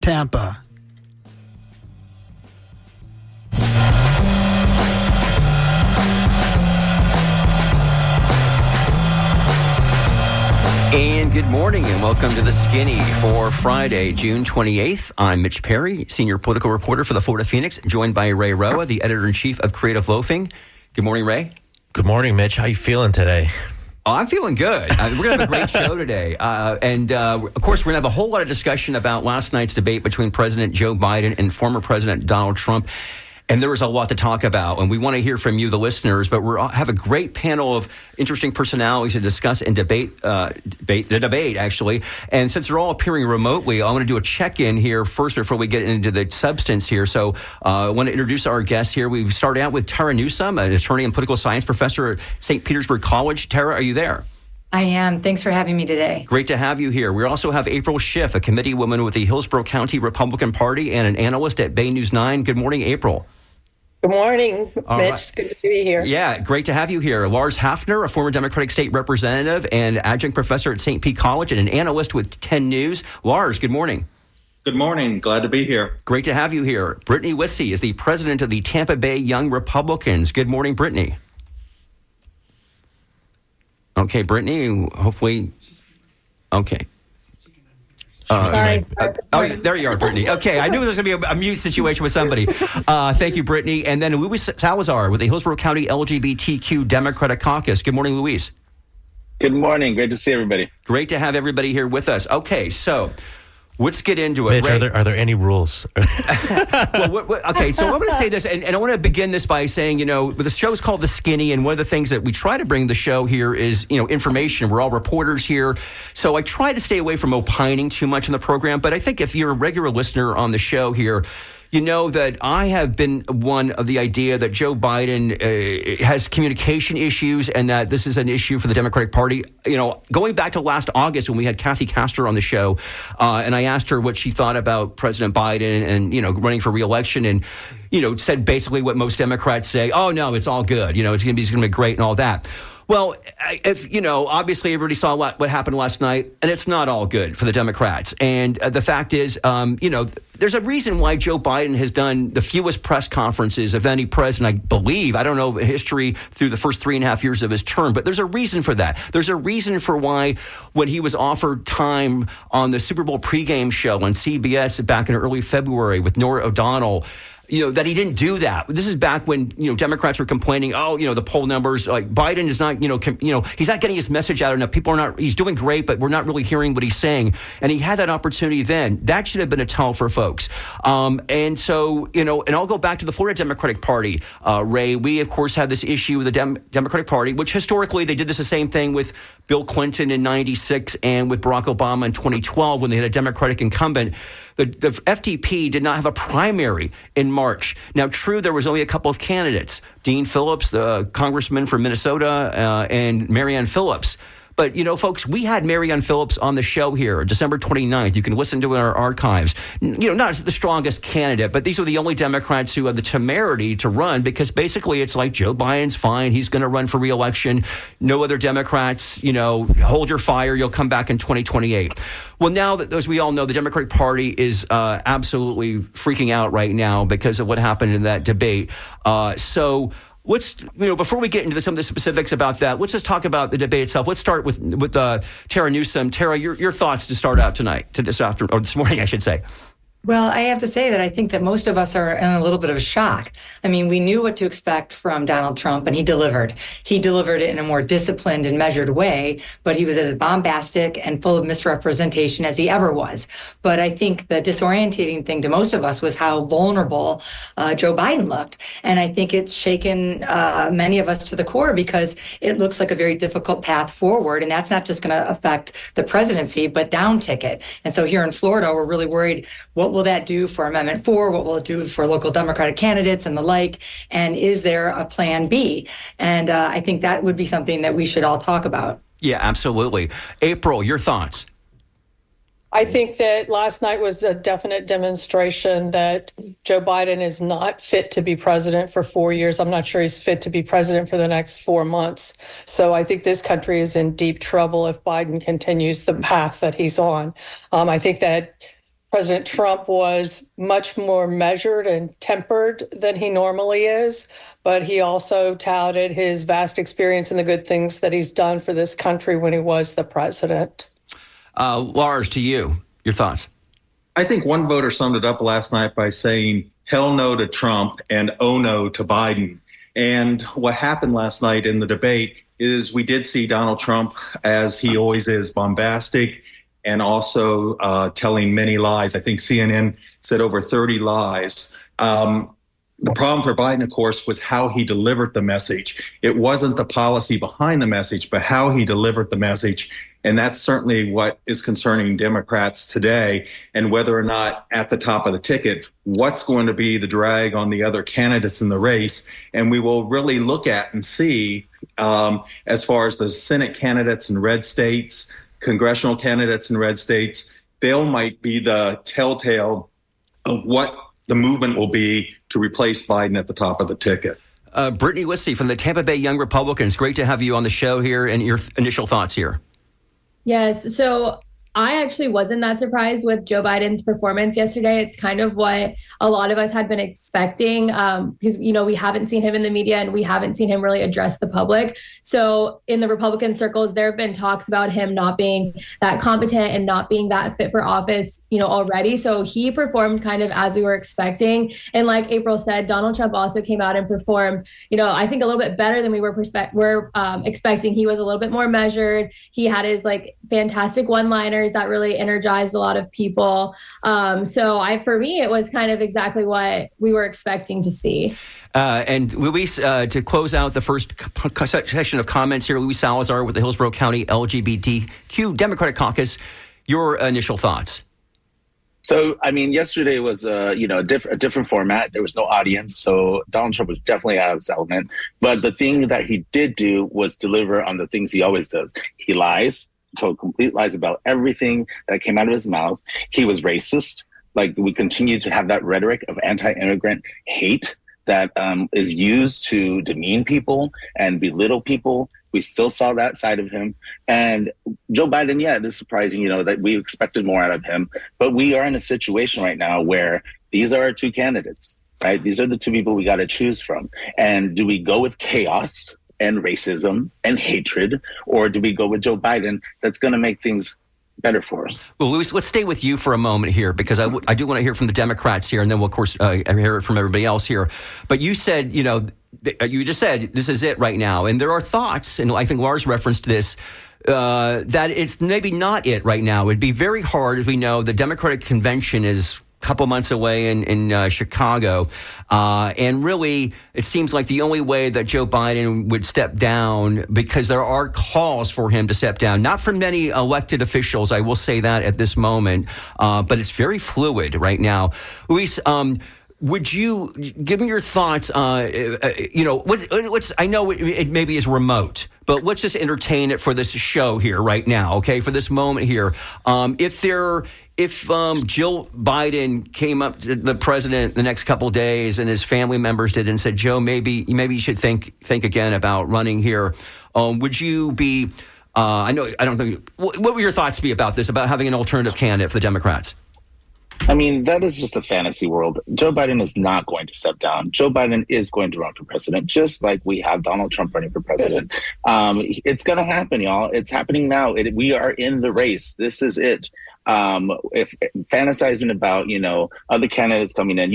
Tampa. And good morning and welcome to The Skinny for Friday, June 28th. I'm Mitch Perry, senior political reporter for the Florida Phoenix, joined by Ray Roa, the editor-in-chief of Creative Loafing. Good morning, Ray. Good morning, Mitch. How you feeling today? Oh, I'm feeling good. We're going to have a great show today. Of course, we're going to have a whole lot of discussion about last night's debate between President Joe Biden and former President Donald Trump. And there is a lot to talk about, and we want to hear from you, the listeners. But we have a great panel of interesting personalities to discuss and debate the debate, actually. And since they're all appearing remotely, I want to do a check-in here first before we get into the substance here. So I want to introduce our guests here. We start out with Tara Newsome, an attorney and political science professor at St. Petersburg College. Tara, are you there? I am. Thanks for having me today. Great to have you here. We also have April Schiff, a committee woman with the Hillsborough County Republican Party and an analyst at Bay News 9. Good morning, April. Good morning, Mitch. Right. Good to be here. Yeah, great to have you here. Lars Hafner, a former Democratic state representative and adjunct professor at St. Pete College and an analyst with 10 News. Lars, good morning. Good morning. Glad to be here. Great to have you here. Brittany Wissey is the president of the Tampa Bay Young Republicans. Good morning, Brittany. Okay, Brittany, hopefully. Okay. Sorry. There you are, Brittany. Okay, I knew there was going to be a mute situation with somebody. Thank you, Brittany. And then Luis Salazar with the Hillsborough County LGBTQ Democratic Caucus. Good morning, Luis. Good morning. Great to see everybody. Great to have everybody here with us. Okay, so let's get into it. Mitch, are there any rules? Okay, so I'm going to say this, and I want to begin this by saying, the show is called The Skinny, and one of the things that we try to bring the show here is, information. We're all reporters here, so I try to stay away from opining too much in the program, but I think if you're a regular listener on the show here, you know that I have been one of the idea that Joe Biden has communication issues and that this is an issue for the Democratic Party. Going back to last August when we had Kathy Castor on the show, and I asked her what she thought about President Biden and, running for re-election and, said basically what most Democrats say. Oh, no, it's all good. It's going to be great and all that. Well, obviously everybody saw what happened last night, and it's not all good for the Democrats. And the fact is, there's a reason why Joe Biden has done the fewest press conferences of any president, I believe. I don't know history through the first 3.5 years of his term, but there's a reason for that. There's a reason for why when he was offered time on the Super Bowl pregame show on CBS back in early February with Norah O'Donnell, that he didn't do that. This is back when, Democrats were complaining, the poll numbers, like Biden is not, he's not getting his message out enough. People are not, he's doing great, but we're not really hearing what he's saying. And he had that opportunity then. That should have been a tell for folks. And so, and I'll go back to the Florida Democratic Party, Ray. We, of course, have this issue with the Democratic Party, which historically they did the same thing with Bill Clinton in 96 and with Barack Obama in 2012 when they had a Democratic incumbent. The FDP did not have a primary in March. Now, true, there was only a couple of candidates, Dean Phillips, the congressman from Minnesota, and Marianne Phillips. But, folks, we had Marianne Phillips on the show here December 29th. You can listen to it in our archives. Not the strongest candidate, but these are the only Democrats who have the temerity to run because basically it's like Joe Biden's fine. He's going to run for re-election. No other Democrats, hold your fire. You'll come back in 2028. Well, now that, as we all know, the Democratic Party is absolutely freaking out right now because of what happened in that debate. So let's, before we get into some of the specifics about that, let's just talk about the debate itself. Let's start with Tara Newsome. Tara, your thoughts to start out tonight, this morning, I should say. Well, I have to say that I think that most of us are in a little bit of a shock. I mean, we knew what to expect from Donald Trump, and he delivered. He delivered it in a more disciplined and measured way, but he was as bombastic and full of misrepresentation as he ever was. But I think the disorientating thing to most of us was how vulnerable Joe Biden looked. And I think it's shaken many of us to the core because it looks like a very difficult path forward. And that's not just going to affect the presidency, but down ticket. And so here in Florida, we're really worried, what will that do for Amendment 4? What will it do for local Democratic candidates and the like? And is there a plan B? And I think that would be something that we should all talk about. Yeah, absolutely. April, your thoughts? I think that last night was a definite demonstration that Joe Biden is not fit to be president for 4 years. I'm not sure he's fit to be president for the next 4 months. So I think this country is in deep trouble if Biden continues the path that he's on. I think that President Trump was much more measured and tempered than he normally is, but he also touted his vast experience and the good things that he's done for this country when he was the president. Lars, to you, your thoughts? I think one voter summed it up last night by saying, hell no to Trump and oh no to Biden. And what happened last night in the debate is we did see Donald Trump, as he always is, bombastic and also telling many lies. I think CNN said over 30 lies. The problem for Biden, of course, was how he delivered the message. It wasn't the policy behind the message, but how he delivered the message. And that's certainly what is concerning Democrats today, and whether or not at the top of the ticket, what's going to be the drag on the other candidates in the race. And we will really look at and see, as far as the Senate candidates in red states, congressional candidates in red states, they might be the telltale of what the movement will be to replace Biden at the top of the ticket. Brittany Lissy from the Tampa Bay Young Republicans, great to have you on the show here, and your initial thoughts here. Yes. So I actually wasn't that surprised with Joe Biden's performance yesterday. It's kind of what a lot of us had been expecting because, we haven't seen him in the media and we haven't seen him really address the public. So in the Republican circles, there have been talks about him not being that competent and not being that fit for office, already. So he performed kind of as we were expecting. And like April said, Donald Trump also came out and performed, I think a little bit better than we were expecting. He was a little bit more measured. He had his fantastic one-liners that really energized a lot of people. For me, it was kind of exactly what we were expecting to see. And Luis, to close out the first section of comments here, Luis Salazar with the Hillsborough County LGBTQ Democratic Caucus, your initial thoughts? So, yesterday was a different format. There was no audience, so Donald Trump was definitely out of his element. But the thing that he did do was deliver on the things he always does. He lies. Told complete lies about everything that came out of his mouth. He was racist. We continue to have that rhetoric of anti-immigrant hate that is used to demean people and belittle people. We still saw that side of him. And Joe Biden, it is surprising, that we expected more out of him. But we are in a situation right now where these are our two candidates, right? These are the two people we got to choose from. And do we go with chaos and racism and hatred, or do we go with Joe Biden that's going to make things better for us? Well, Luis, let's stay with you for a moment here, because I do want to hear from the Democrats here, and then we'll, of course, hear it from everybody else here. But you said, you just said this is it right now. And there are thoughts, and I think Lars referenced this, that it's maybe not it right now. It'd be very hard, as we know, the Democratic convention is couple months away in Chicago. And really, it seems like the only way that Joe Biden would step down, because there are calls for him to step down, not from many elected officials, I will say that at this moment, but it's very fluid right now. Luis, would you give me your thoughts? What's I know it maybe is remote, but let's just entertain it for this show here right now, okay? For this moment here, if Jill Biden came up to the president the next couple of days and his family members did and said, Joe, maybe you should think again about running here, would you be? I don't think. What would your thoughts be about this? About having an alternative candidate for the Democrats? That is just a fantasy world. Joe Biden is not going to step down. Joe Biden is going to run for president, just like we have Donald Trump running for president. It's going to happen, y'all. It's happening now. We are in the race. This is it. If fantasizing about, other candidates coming in,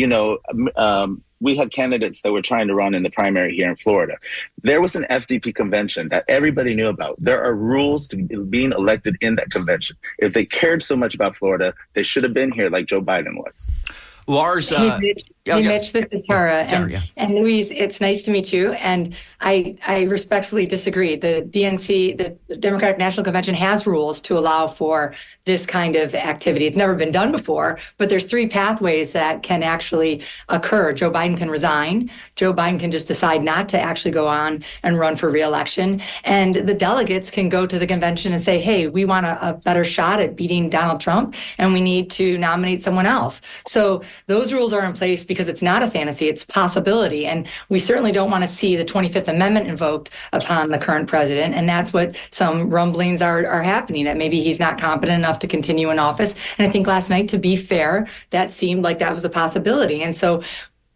we had candidates that were trying to run in the primary here in Florida. There was an FDP convention that everybody knew about. There are rules to being elected in that convention. If they cared so much about Florida, they should have been here like Joe Biden was. Lars, Mitch, this is Tara. And Luis, it's nice to meet you. And I respectfully disagree. The DNC, the Democratic National Convention, has rules to allow for this kind of activity. It's never been done before, but there's three pathways that can actually occur. Joe Biden can resign. Joe Biden can just decide not to actually go on and run for re-election. And the delegates can go to the convention and say, hey, we want a better shot at beating Donald Trump, and we need to nominate someone else. So those rules are in place because it's not a fantasy, it's possibility. And we certainly don't want to see the 25th Amendment invoked upon the current president. And that's what some rumblings are happening, that maybe he's not competent enough to continue in office. And I think last night, to be fair, that seemed like that was a possibility. And so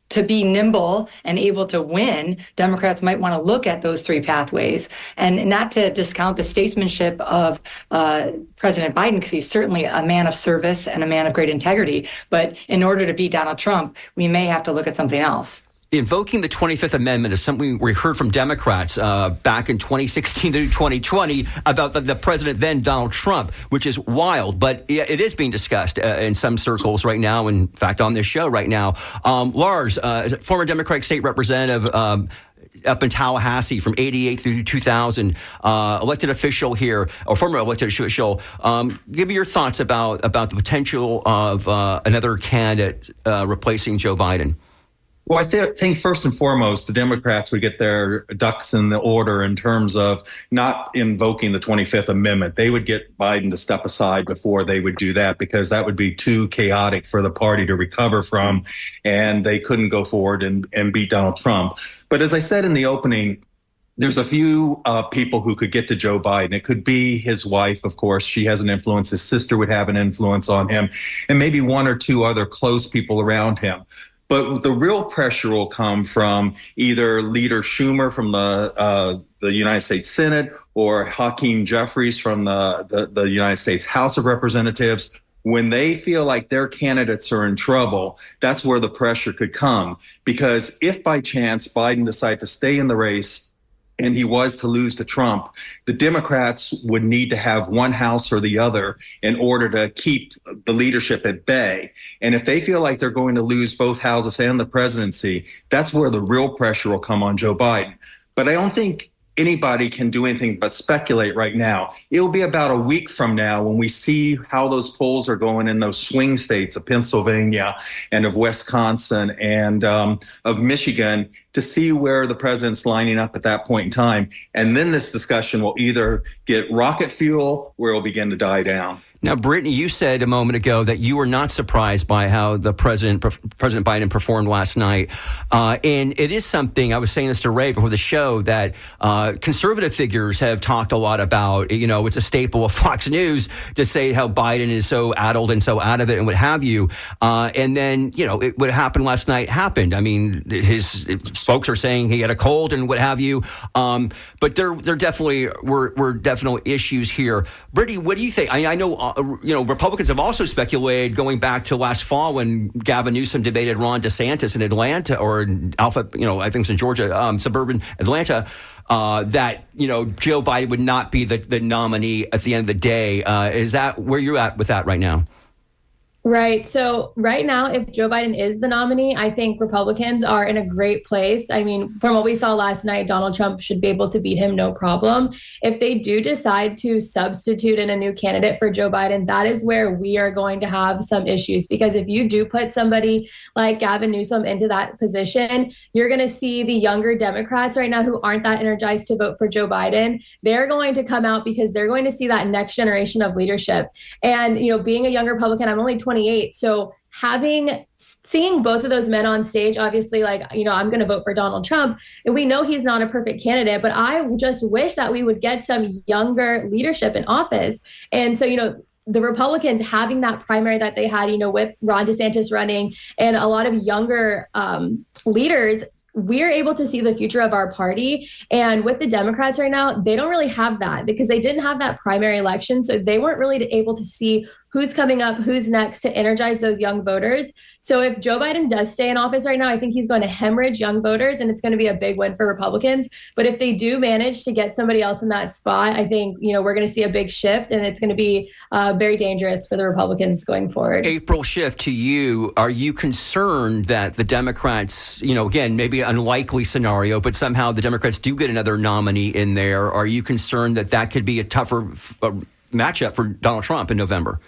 to be nimble and able to win, Democrats might want to look at those three pathways, and not to discount the statesmanship of President Biden, because he's certainly a man of service and a man of great integrity. But in order to beat Donald Trump, we may have to look at something else. Invoking the 25th Amendment is something we heard from Democrats back in 2016 to 2020 about the president then, Donald Trump, which is wild. But it is being discussed in some circles right now, in fact, on this show right now. Lars, former Democratic state representative up in Tallahassee from 88 through 2000, elected official here, or former elected official. Give me your thoughts about the potential of another candidate replacing Joe Biden. Well, I think first and foremost, the Democrats would get their ducks in the order in terms of not invoking the 25th Amendment. They would get Biden to step aside before they would do that, because that would be too chaotic for the party to recover from, and they couldn't go forward and beat Donald Trump. But as I said in the opening, there's a few people who could get to Joe Biden. It could be his wife, of course. She has an influence. His sister would have an influence on him, and maybe one or two other close people around him. But the real pressure will come from either Leader Schumer from the United States Senate, or Hakeem Jeffries from the United States House of Representatives. When they feel like their candidates are in trouble, that's where the pressure could come. Because if by chance Biden decided to stay in the race and he was to lose to Trump, the Democrats would need to have one house or the other in order to keep the leadership at bay. And if they feel like they're going to lose both houses and the presidency, that's where the real pressure will come on Joe Biden. But I don't think anybody can do anything but speculate right now. It will be about a week from now when we see how those polls are going in those swing states of Pennsylvania and of Wisconsin and of Michigan, to see where the president's lining up at that point in time. And then this discussion will either get rocket fuel or it will begin to die down. Now, Brittany, you said a moment ago that you were not surprised by how the President Biden performed last night. And it is something, I was saying this to Ray before the show, that conservative figures have talked a lot about. You know, it's a staple of Fox News to say how Biden is so addled and so out of it and what have you. And then, you know, what happened last night happened. I mean, his folks are saying he had a cold and what have you. But there definitely were definitely issues here. Brittany, what do you think? I know, Republicans have also speculated going back to last fall when Gavin Newsom debated Ron DeSantis in Atlanta, or I think it's in Georgia, suburban Atlanta, that, Joe Biden would not be the nominee at the end of the day. Is that where you're at with that right now? Right. So right now, if Joe Biden is the nominee, I think Republicans are in a great place. I mean, from what we saw last night, Donald Trump should be able to beat him, no problem. If they do decide to substitute in a new candidate for Joe Biden, that is where we are going to have some issues. Because if you do put somebody like Gavin Newsom into that position, you're going to see the younger Democrats right now who aren't that energized to vote for Joe Biden. They're going to come out because they're going to see that next generation of leadership. And, being a young Republican, I'm only 28. So seeing both of those men on stage, obviously, I'm going to vote for Donald Trump. And we know he's not a perfect candidate, but I just wish that we would get some younger leadership in office. And so, the Republicans having that primary that they had, with Ron DeSantis running and a lot of younger leaders, we're able to see the future of our party. And with the Democrats right now, they don't really have that because they didn't have that primary election. So they weren't really able to see who's coming up, who's next to energize those young voters. So if Joe Biden does stay in office right now, I think he's going to hemorrhage young voters, and it's going to be a big win for Republicans. But if they do manage to get somebody else in that spot, I think, we're going to see a big shift, and it's going to be very dangerous for the Republicans going forward. April, shift to you. Are you concerned that the Democrats, again, maybe an unlikely scenario, but somehow the Democrats do get another nominee in there? Are you concerned that could be a tougher matchup for Donald Trump in November?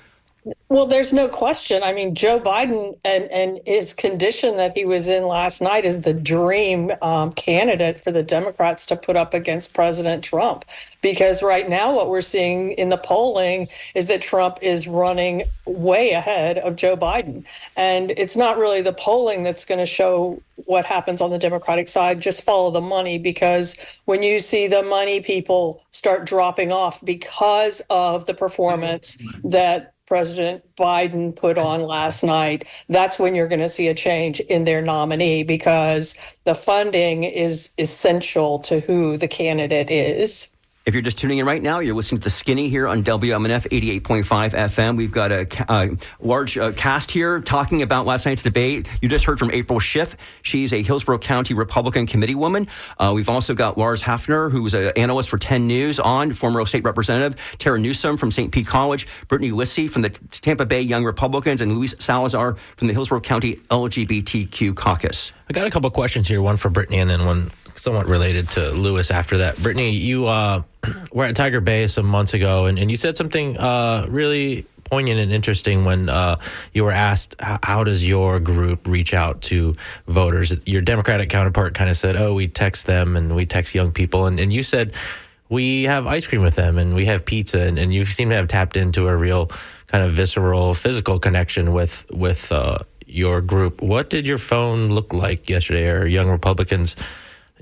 Well, there's no question. I mean, Joe Biden and his condition that he was in last night is the dream candidate for the Democrats to put up against President Trump. Because right now, what we're seeing in the polling is that Trump is running way ahead of Joe Biden. And it's not really the polling that's going to show what happens on the Democratic side. Just follow the money, because when you see the money people start dropping off because of the performance that President Biden put on last night, that's when you're going to see a change in their nominee, because the funding is essential to who the candidate is. If you're just tuning in right now, you're listening to The Skinny here on WMNF 88.5 FM. We've got a large cast here talking about last night's debate. You just heard from April Schiff. She's a Hillsborough County Republican committee woman. We've also got Lars Hafner, who's an analyst for 10 News on, former state representative, Tara Newsom from St. Pete College, Brittany Lissy from the Tampa Bay Young Republicans, and Luis Salazar from the Hillsborough County LGBTQ Caucus. I got a couple questions here, one for Brittany and then one somewhat related to Lewis after that. Brittany, you were at Tiger Bay some months ago, and you said something really poignant and interesting when you were asked, how does your group reach out to voters? Your Democratic counterpart kind of said, oh, we text them and we text young people. And you said, we have ice cream with them and we have pizza. And you seem to have tapped into a real kind of visceral, physical connection with your group. What did your phone look like yesterday? Or young Republicans,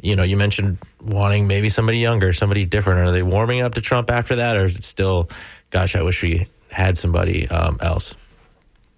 you know, you mentioned wanting maybe somebody younger, somebody different. Are they warming up to Trump after that? Or is it still, gosh, I wish we had somebody else?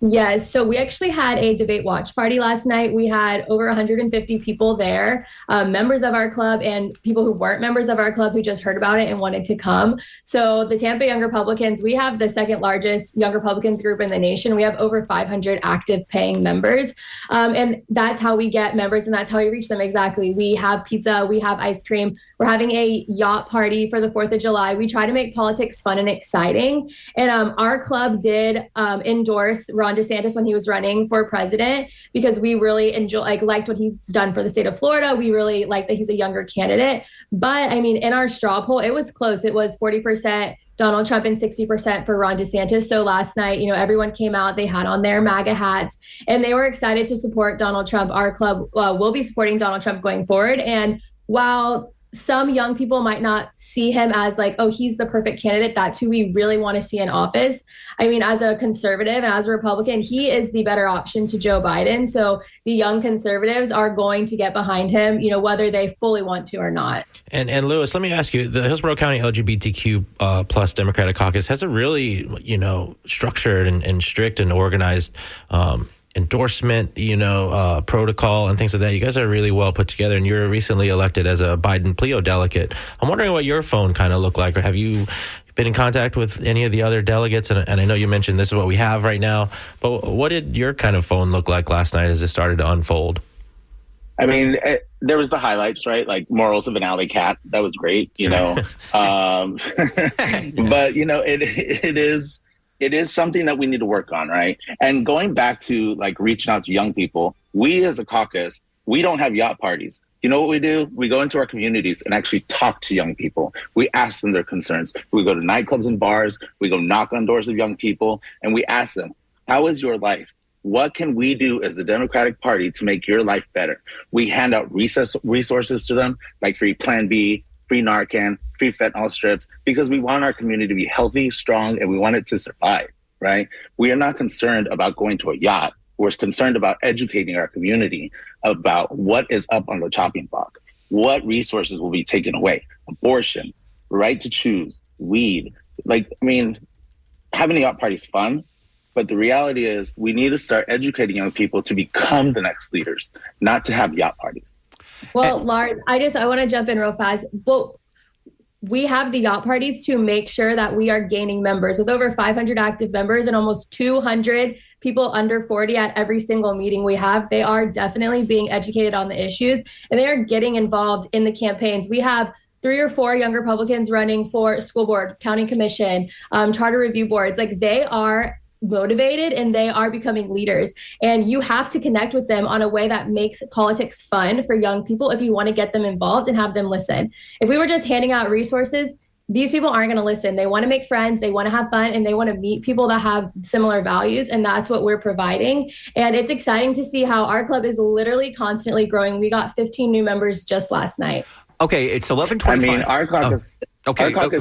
Yes. So we actually had a debate watch party last night. We had over 150 people there, members of our club and people who weren't members of our club who just heard about it and wanted to come. So the Tampa Young Republicans, we have the second largest Young Republicans group in the nation. We have over 500 active paying members. And that's how we get members and that's how we reach them exactly. We have pizza, we have ice cream. We're having a yacht party for the 4th of July. We try to make politics fun and exciting. And our club did endorse Ron DeSantis when he was running for president, because we really liked what he's done for the state of Florida. We really like that he's a younger candidate. But I mean, in our straw poll, it was close. It was 40% Donald Trump and 60% for Ron DeSantis. So last night, you know, everyone came out, they had on their MAGA hats and they were excited to support Donald Trump. Our club will be supporting Donald Trump going forward. And while some young people might not see him as like, oh, he's the perfect candidate, that's who we really want to see in office. I mean, as a conservative and as a Republican, he is the better option to Joe Biden. So the young conservatives are going to get behind him, you know, whether they fully want to or not. And Lewis, let me ask you, the Hillsborough County LGBTQ plus Democratic Caucus has a really, you know, structured and strict and organized endorsement, protocol and things like that. You guys are really well put together, and you're recently elected as a Biden Pleo delegate. I'm wondering what your phone kind of looked like, or have you been in contact with any of the other delegates? And I know you mentioned this is what we have right now, but what did your kind of phone look like last night as it started to unfold? I mean, there was the highlights, right? Like morals of an alley cat. That was great, But, it is something that we need to work on, right? And going back to like reaching out to young people, we as a caucus, we don't have yacht parties. You know what we do? We go into our communities and actually talk to young people. We ask them their concerns. We go to nightclubs and bars. We go knock on doors of young people and we ask them, how is your life? What can we do as the Democratic Party to make your life better? We hand out resources to them, like free Plan B, free Narcan, free fentanyl strips, because we want our community to be healthy, strong, and we want it to survive, right? We are not concerned about going to a yacht. We're concerned about educating our community about what is up on the chopping block, what resources will be taken away, abortion, right to choose, weed. Having a yacht party is fun, but the reality is we need to start educating young people to become the next leaders, not to have yacht parties. Well, Lars, I want to jump in real fast. But we have the yacht parties to make sure that we are gaining members. With over 500 active members and almost 200 people under 40 at every single meeting we have, they are definitely being educated on the issues and they are getting involved in the campaigns. We have 3 or 4 young Republicans running for school board, county commission, charter review boards. Like, they are motivated and they are becoming leaders, and you have to connect with them on a way that makes politics fun for young people if you want to get them involved and have them listen. If we were just handing out resources, these people aren't going to listen. They want to make friends, they want to have fun, and they want to meet people that have similar values. And that's what we're providing. And it's exciting to see how our club is literally constantly growing. We got 15 new members just last night. Okay, it's 11:25. I mean, our caucus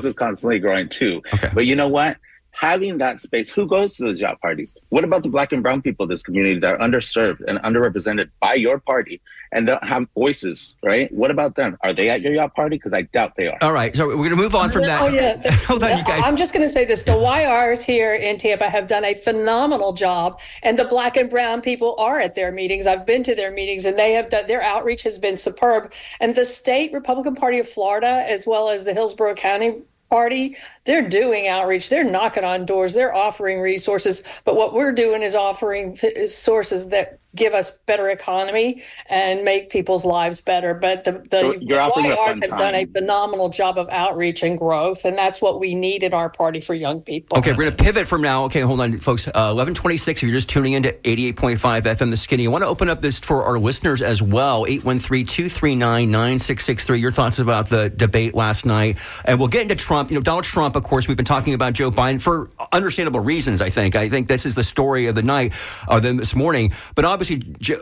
is constantly growing too. Okay. But you know what? Having that space, who goes to those yacht parties? What about the Black and brown people of this community that are underserved and underrepresented by your party and don't have voices, right? What about them? Are they at your yacht party? Because I doubt they are. All right, so we're going to move on from that. Oh, yeah. Hold on, you guys. I'm just going to say this. The YRs here in Tampa have done a phenomenal job, and the Black and brown people are at their meetings. I've been to their meetings, and they have done, their outreach has been superb. And the state Republican Party of Florida, as well as the Hillsborough County Party, they're doing outreach. They're knocking on doors. They're offering resources. But what we're doing is offering sources that give us better economy and make people's lives better. But the YRs have done a phenomenal job of outreach and growth, and that's what we need in our party for young people. Okay, we're going to pivot from now. Okay, hold on, folks. 11:26, if you're just tuning in to 88.5 FM The Skinny, I want to open up this for our listeners as well. 813-239-9663. Your thoughts about the debate last night. And we'll get into Trump. You know, Donald Trump, of course, we've been talking about Joe Biden for understandable reasons, I think. I think this is the story of the night, this morning. But obviously,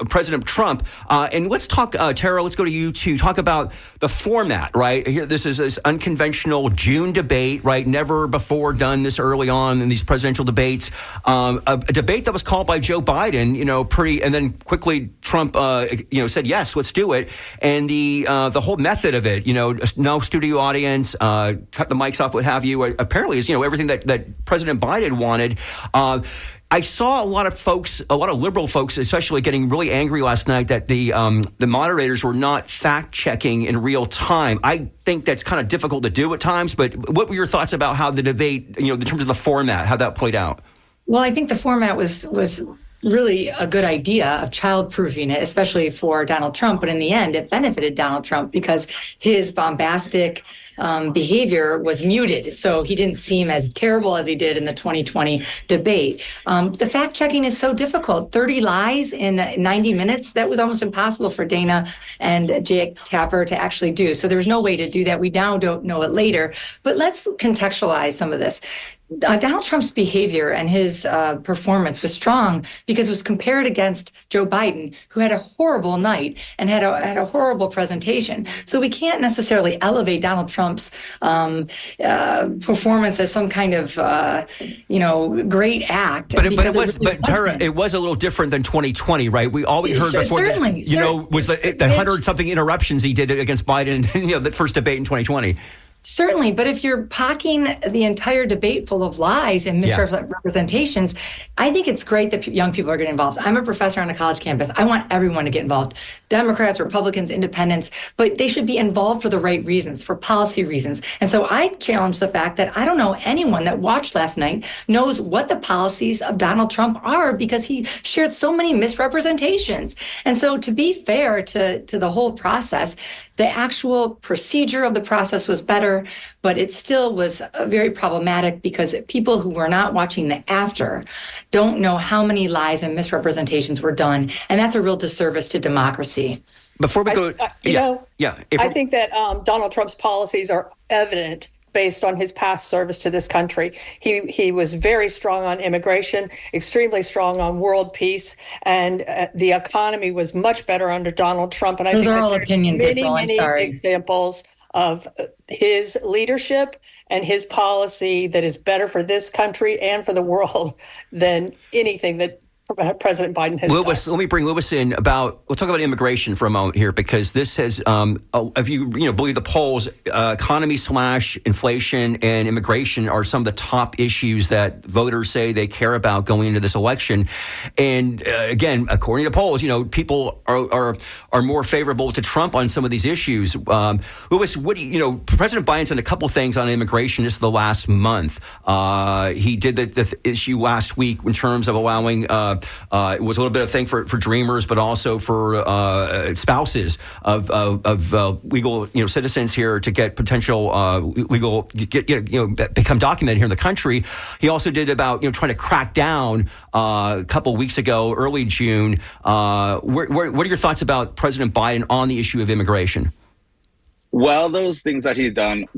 President Trump. And let's talk, Tara, let's go to you to talk about the format, right? Here, this is this unconventional June debate, right? Never before done this early on in these presidential debates. A debate that was called by Joe Biden, and then quickly Trump, said, yes, let's do it. And the whole method of it, no studio audience, cut the mics off, what have you, apparently is, everything that President Biden wanted. I saw a lot of liberal folks, especially, getting really angry last night that the moderators were not fact checking in real time. I think that's kind of difficult to do at times. But what were your thoughts about how the debate, in terms of the format, how that played out? Well, I think the format was really a good idea of child-proofing it, especially for Donald Trump. But in the end, it benefited Donald Trump because his bombastic behavior was muted. So he didn't seem as terrible as he did in the 2020 debate. The fact checking is so difficult. 30 lies in 90 minutes, that was almost impossible for Dana and Jake Tapper to actually do. So there was no way to do that. We now don't know it later. But let's contextualize some of this. Donald Trump's behavior and his performance was strong because it was compared against Joe Biden, who had a horrible night and had a horrible presentation. So we can't necessarily elevate Donald Trump's performance as some kind of great act. But Tara, it was a little different than 2020, right? We heard before was the 100-something interruptions he did against Biden, the first debate in 2020. Certainly, but if you're pocking the entire debate full of lies and misrepresentations, I think it's great that young people are getting involved. I'm a professor on a college campus. I want everyone to get involved. Democrats, Republicans, independents, but they should be involved for the right reasons, for policy reasons. And so I challenge the fact that I don't know anyone that watched last night knows what the policies of Donald Trump are, because he shared so many misrepresentations. And so, to be fair to the whole process, the actual procedure of the process was better, but it still was very problematic because people who were not watching the after don't know how many lies and misrepresentations were done. And that's a real disservice to democracy. Before we go, I think that Donald Trump's policies are evident based on his past service to this country. He was very strong on immigration, extremely strong on world peace, and the economy was much better under Donald Trump. And I think are all opinions. Many examples of his leadership and his policy that is better for this country and for the world than anything that President Biden has done. Let me bring Lewis in. We'll talk about immigration for a moment here, because this has, if you believe the polls, economy / inflation and immigration are some of the top issues that voters say they care about going into this election. And again, according to polls, people are more favorable to Trump on some of these issues. Lewis, President Biden's done a couple things on immigration just the last month. He did the issue last week in terms of allowing. It was a little bit of a thing for dreamers, but also for spouses of legal citizens here to get potential become documented here in the country. He also did about trying to crack down a couple of weeks ago, early June. What are your thoughts about President Biden on the issue of immigration? Well, those things that he's done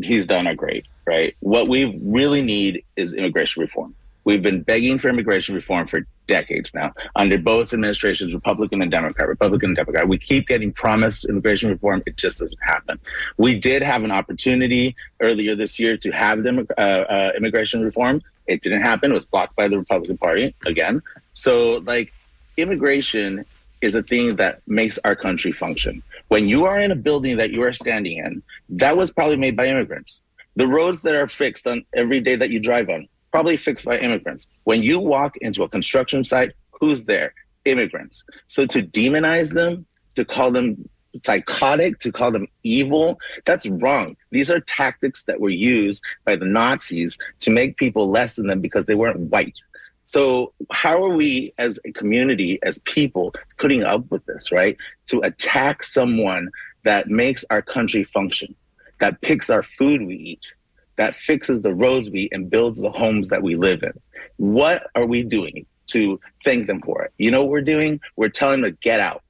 are great. right? What we really need is immigration reform. We've been begging for immigration reform for decades now, under both administrations, Republican and Democrat. We keep getting promised immigration reform. It just doesn't happen. We did have an opportunity earlier this year to have immigration reform. It didn't happen. It was blocked by the Republican Party again. So, like, immigration is a thing that makes our country function. When you are in a building that you are standing in, that was probably made by immigrants. The roads that are fixed on every day that you drive on, probably fixed by immigrants. When you walk into a construction site, who's there? Immigrants. So to demonize them, to call them psychotic, to call them evil, that's wrong. These are tactics that were used by the Nazis to make people less than them because they weren't white. So how are we as a community, as people, putting up with this, right? To attack someone that makes our country function, that picks our food we eat, that fixes the roads we eat and builds the homes that we live in. What are we doing to thank them for it? You know what we're doing? We're telling them to get out.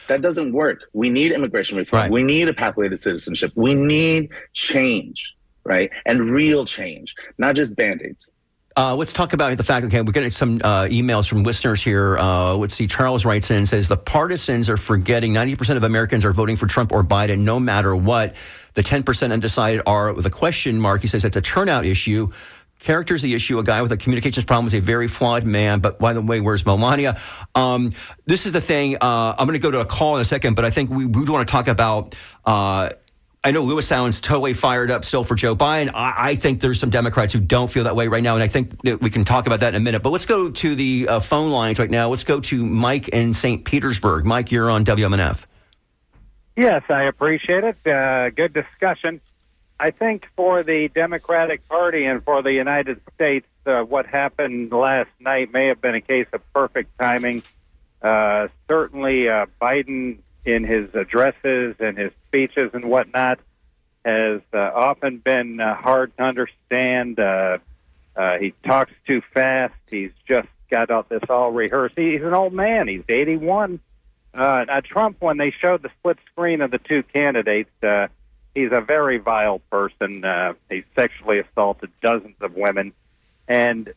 That doesn't work. We need immigration reform. Right. We need a pathway to citizenship. We need change, right? And real change, not just Band-Aids. Let's talk about the fact, okay, we're getting some emails from listeners here. Let's see, Charles writes in and says, the partisans are forgetting 90% of Americans are voting for Trump or Biden no matter what. The 10% undecided are with a question mark. He says it's a turnout issue. Character's the issue. A guy with a communications problem is a very flawed man. But by the way, where's Melania? This is the thing. I'm going to go to a call in a second, but I think we do want to talk about I know Lewis sounds totally fired up still for Joe Biden. I think there's some Democrats who don't feel that way right now, and I think that we can talk about that in a minute. But let's go to the phone lines right now. Let's go to Mike in St. Petersburg. Mike, you're on WMNF. Yes, I appreciate it. Good discussion. I think for the Democratic Party and for the United States, what happened last night may have been a case of perfect timing. Certainly, Biden, in his addresses and his speeches and whatnot, has often been hard to understand. He talks too fast. He's just got all this all rehearsed. He's an old man. He's 81. Trump, when they showed the split screen of the two candidates, he's a very vile person. He sexually assaulted dozens of women. And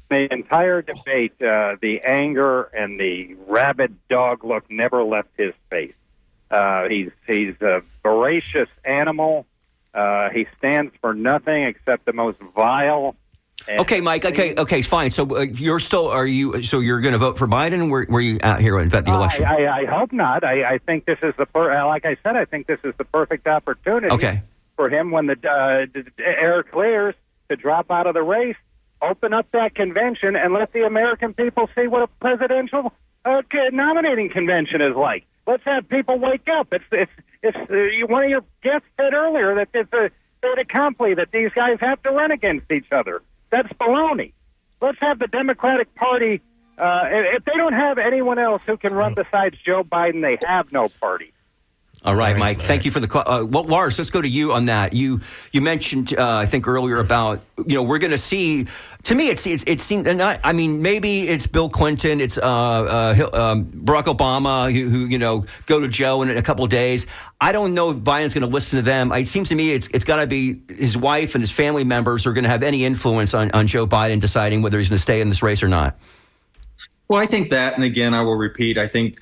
the entire debate, the anger and the rabid dog look never left his face. He's a voracious animal. He stands for nothing except the most vile. Okay, Mike. Okay, fine. So you're going to vote for Biden? Where are you at here at the election? I hope not. I think this is like I said, I think this is the perfect opportunity for him when the air clears to drop out of the race, open up that convention, and let the American people see what a presidential nominating convention is like. Let's have people wake up. It's one of your guests said earlier that it's a fait accompli that these guys have to run against each other. That's baloney. Let's have the Democratic Party. If they don't have anyone else who can run besides Joe Biden, they have no party. All right, Mike. Thank you for the call. Well, Lars, let's go to you on that. You mentioned, I think earlier about, we're going to see. To me, it seems. I mean, maybe it's Bill Clinton, it's Barack Obama, who go to Joe in a couple of days. I don't know if Biden's going to listen to them. It seems to me it's got to be his wife and his family members who are going to have any influence on Joe Biden deciding whether he's going to stay in this race or not. Well, I think that, and again, I will repeat, I think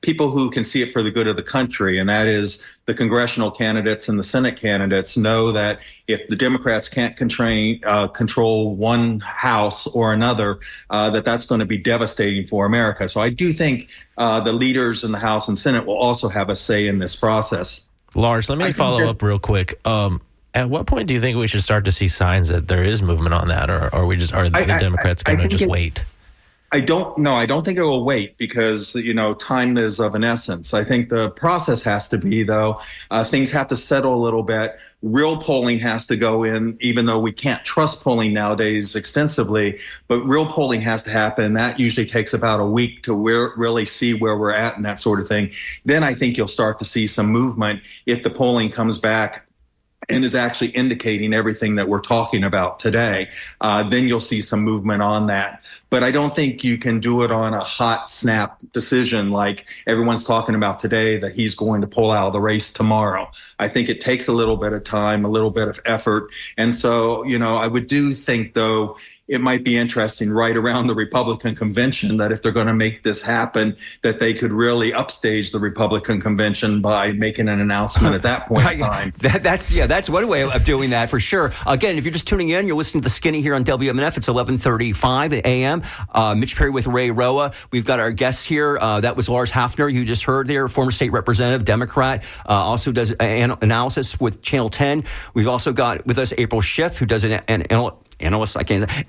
people who can see it for the good of the country, and that is the congressional candidates and the Senate candidates, know that if the Democrats can't control one house or another, that's going to be devastating for America. So I do think the leaders in the House and Senate will also have a say in this process. Lars, let me follow up real quick. At what point do you think we should start to see signs that there is movement on that, or are the Democrats going to just wait? I don't know. I don't think it will wait because, time is of an essence. I think the process has to be, though, things have to settle a little bit. Real polling has to go in, even though we can't trust polling nowadays extensively, but real polling has to happen. That usually takes about a week to really see where we're at and that sort of thing. Then I think you'll start to see some movement if the polling comes back and is actually indicating everything that we're talking about today, then you'll see some movement on that. But I don't think you can do it on a hot snap decision like everyone's talking about today, that he's going to pull out of the race tomorrow. I think it takes a little bit of time, a little bit of effort. And so, I would do think, though, it might be interesting right around the Republican convention that if they're going to make this happen, that they could really upstage the Republican convention by making an announcement at that point in time. That's one way of doing that for sure. Again, if you're just tuning in, you're listening to The Skinny here on WMNF. It's 11:35 a.m. Mitch Perry with Ray Roa. We've got our guests here. That was Lars Hafner, you just heard there, former state representative, Democrat, also does analysis with Channel 10. We've also got with us April Schiff, who does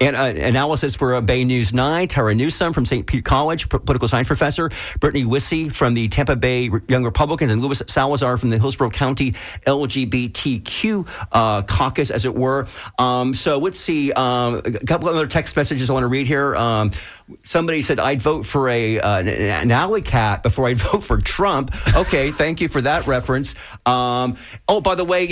analysis for Bay News 9, Tara Newsom from St. Pete College, political science professor, Brittany Wissey from the Tampa Bay Young Republicans, and Louis Salazar from the Hillsborough County LGBTQ caucus, as it were. So let's see, a couple of other text messages I want to read here. Somebody said, I'd vote for an alley cat before I'd vote for Trump. Okay, thank you for that reference. By the way,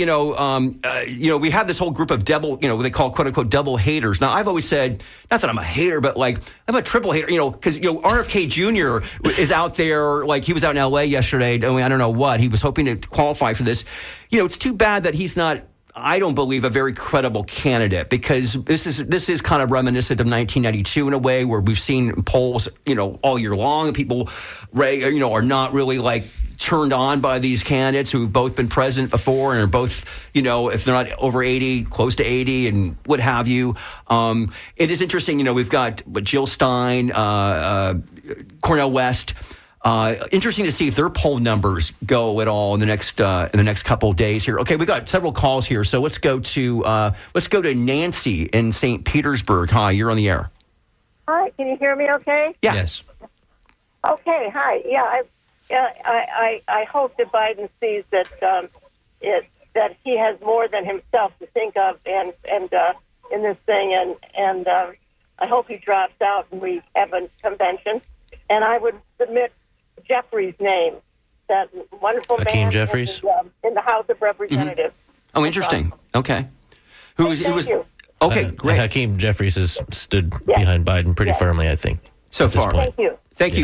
we have this whole group of what they call quote unquote double haters. Now, I've always said, not that I'm a hater, but like I'm a triple hater, because RFK Jr. is out there, like he was out in LA yesterday doing I don't know what. He was hoping to qualify for this. It's too bad that he's not, I don't believe, a very credible candidate, because this is kind of reminiscent of 1992 in a way, where we've seen polls, all year long, and people, are not really like turned on by these candidates who've both been president before and are both, if they're not over 80, close to 80 and what have you. It is interesting, we've got Jill Stein, Cornel West. Interesting to see if their poll numbers go at all in the next couple of days here. Okay, we got several calls here, so let's go to Nancy in St. Petersburg. Hi, you're on the air. Hi, can you hear me? Okay. Yeah. Yes. Okay. Hi. Yeah. I hope that Biden sees that that he has more than himself to think of, and in this thing, and I hope he drops out and we have a convention. And I would submit Jeffries' name, that wonderful Hakeem man Jeffries? in the House of Representatives. Mm-hmm. Oh, interesting. Okay. Who was? Okay, great. Hakeem Jeffries has stood behind Biden pretty firmly, I think. So far. Thank you.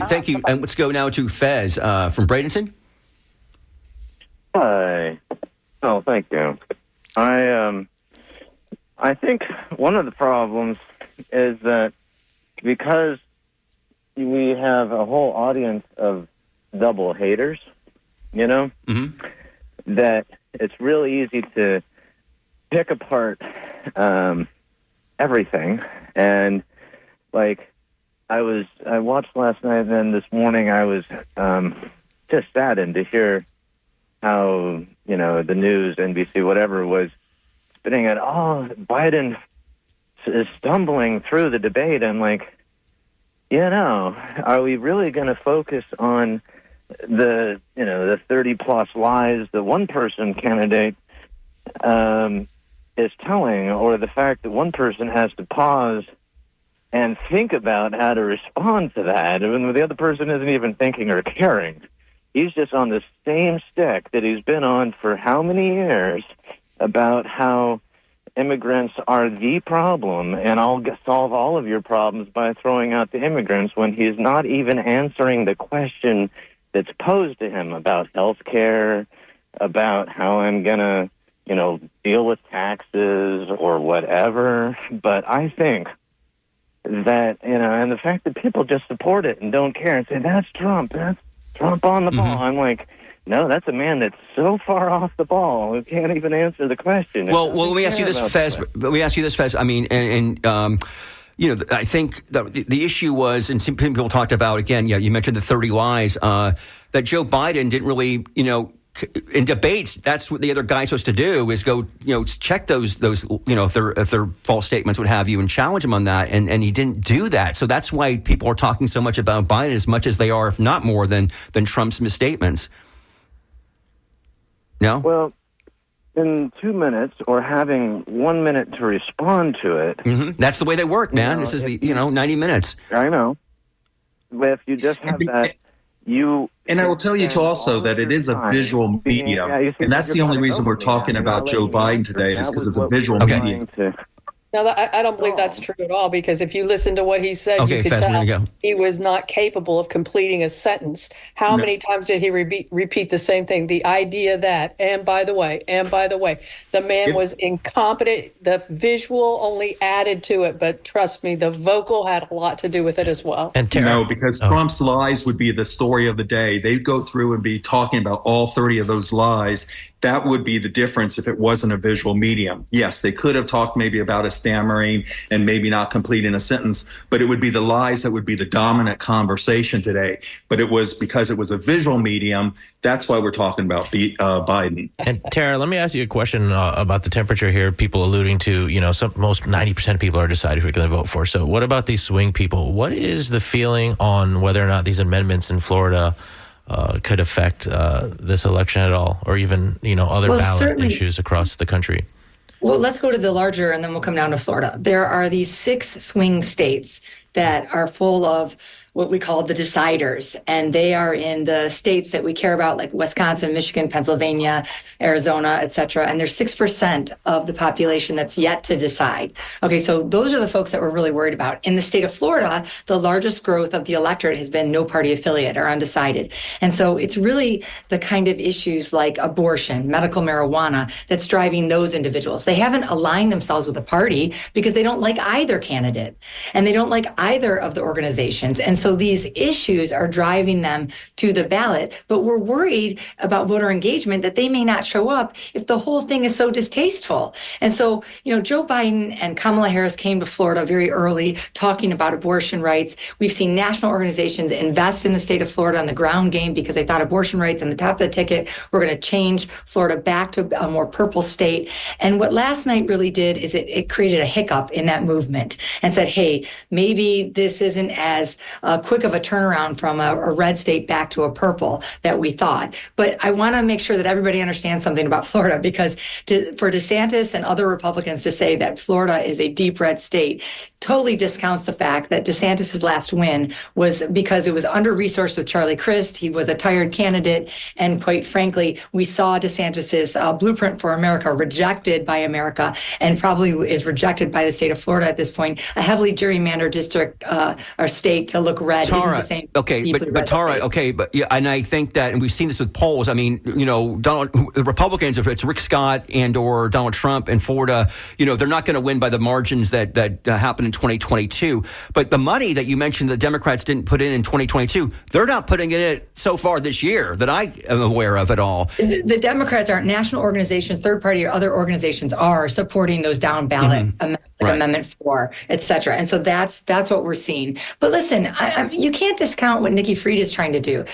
Thank you. And let's go now to Fez from Bradenton. Hi. Oh, thank you. I think one of the problems is that because we have a whole audience of double haters, that it's really easy to pick apart everything. And like I watched last night, and then this morning I was just saddened to hear how, the news, NBC, whatever, was spitting at, Biden is stumbling through the debate. I'm like, are we really going to focus on the 30 plus lies the one person candidate is telling, or the fact that one person has to pause and think about how to respond to that, when the other person isn't even thinking or caring? He's just on the same stick that he's been on for how many years about how immigrants are the problem, and I'll solve all of your problems by throwing out the immigrants, when he's not even answering the question that's posed to him about health care, about how I'm going to, deal with taxes or whatever. But I think that, and the fact that people just support it and don't care and say, that's Trump on the ball. I'm like, no, that's a man that's so far off the ball who can't even answer the question. Well, let me ask you this, Fez. I mean, I think the issue was, and some people talked about, again, you mentioned the 30 lies, that Joe Biden didn't really, in debates, that's what the other guy's supposed to do, is go, check those, if they're false statements, what have you, and challenge him on that. And he didn't do that. So that's why people are talking so much about Biden, as much as they are, if not more, than Trump's misstatements. No? Well, in 2 minutes, or having 1 minute to respond to it. Mm-hmm. That's the way they work, man. This is 90 minutes. I know. But if you just have that you. And I will tell you too also that it is a visual medium, and that's the only reason we're talking about Joe Biden today is because it's a visual medium. No, I don't believe that's true at all, because if you listen to what he said, you could tell he was not capable of completing a sentence. How many times did he repeat the same thing? The idea that, and by the way, the man was incompetent. The visual only added to it, but trust me, the vocal had a lot to do with it as well. And no, because Trump's lies would be the story of the day. They'd go through and be talking about all 30 of those lies. That would be the difference if it wasn't a visual medium. Yes, they could have talked maybe about a stammering and maybe not completing a sentence, but it would be the lies that would be the dominant conversation today. But it was because it was a visual medium. That's why we're talking about Biden. And Tara, let me ask you a question about the temperature here. People alluding to, most 90% of people are deciding who they're going to vote for. So what about these swing people? What is the feeling on whether or not these amendments in Florida could affect this election at all, or even, other ballot issues across the country? Well, let's go to the larger, and then we'll come down to Florida. There are these 6 swing states that are full of what we call the deciders, and they are in the states that we care about, like Wisconsin, Michigan, Pennsylvania, Arizona, et cetera. And there's 6% of the population that's yet to decide. Okay, so those are the folks that we're really worried about. In the state of Florida, the largest growth of the electorate has been no party affiliate or undecided. And so it's really the kind of issues like abortion, medical marijuana, that's driving those individuals. They haven't aligned themselves with a party because they don't like either candidate, and they don't like either of the organizations. And so these issues are driving them to the ballot, but we're worried about voter engagement that they may not show up if the whole thing is so distasteful. And so, Joe Biden and Kamala Harris came to Florida very early talking about abortion rights. We've seen national organizations invest in the state of Florida on the ground game because they thought abortion rights on the top of the ticket were going to change Florida back to a more purple state. And what last night really did is it created a hiccup in that movement and said, hey, maybe this isn't as quick of a turnaround from a red state back to a purple that we thought. But I want to make sure that everybody understands something about Florida, because for DeSantis and other Republicans to say that Florida is a deep red state totally discounts the fact that DeSantis' last win was because it was under-resourced with Charlie Crist. He was a tired candidate. And quite frankly, we saw DeSantis' blueprint for America rejected by America, and probably is rejected by the state of Florida at this point. A heavily gerrymandered district or state to look red isn't the same. Okay, but Tara, state. Okay, but yeah, and I think that, and we've seen this with polls. I mean, the Republicans, if it's Rick Scott and or Donald Trump in Florida, they're not going to win by the margins that happened in 2022. But the money that you mentioned the Democrats didn't put in 2022, they're not putting in it so far this year that I am aware of at all. The Democrats aren't. National organizations, third party or other organizations are supporting those down ballot amendments. Like Amendment 4, et cetera. And so that's what we're seeing. But listen, you can't discount what Nikki Fried is trying to do.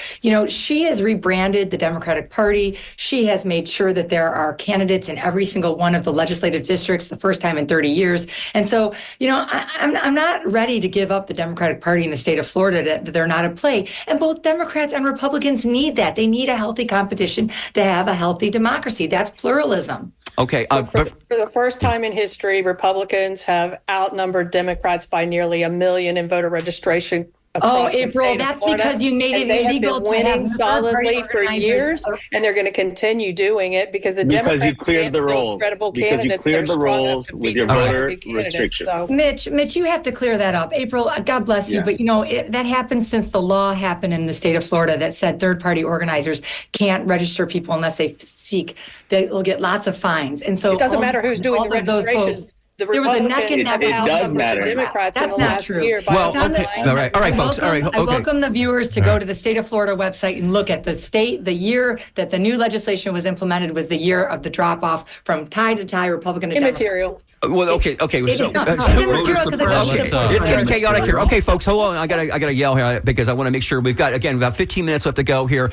She has rebranded the Democratic Party. She has made sure that there are candidates in every single one of the legislative districts, the first time in 30 years. And so, I'm not ready to give up the Democratic Party in the state of Florida that they're not at play. And both Democrats and Republicans need that. They need a healthy competition to have a healthy democracy. That's pluralism. Okay. So for the first time in history, Republicans have outnumbered Democrats by nearly 1 million in voter registration. Oh, April, that's because you made it illegal to winning solidly for years, and they're going to continue doing it because the Democrats you cleared the rolls. Because you cleared the rolls with your voter restrictions. So. Mitch, you have to clear that up. April, God bless you, but that happened since the law happened in the state of Florida that said third-party organizers can't register people unless they seek. They'll get lots of fines, and so it doesn't matter who's doing the registrations. There was a neck and neck. It does matter. Democrats That's not true. Well, okay. All right, folks. All right. Okay. I welcome the viewers to go to the state of Florida website and look at the year that the new legislation was implemented was the year of the drop off from tie to tie, Republican to Democrat. Immaterial. Well, okay. So, it's getting chaotic here. Okay, folks, hold on. I gotta yell here because I want to make sure we've got 15 minutes left to go here.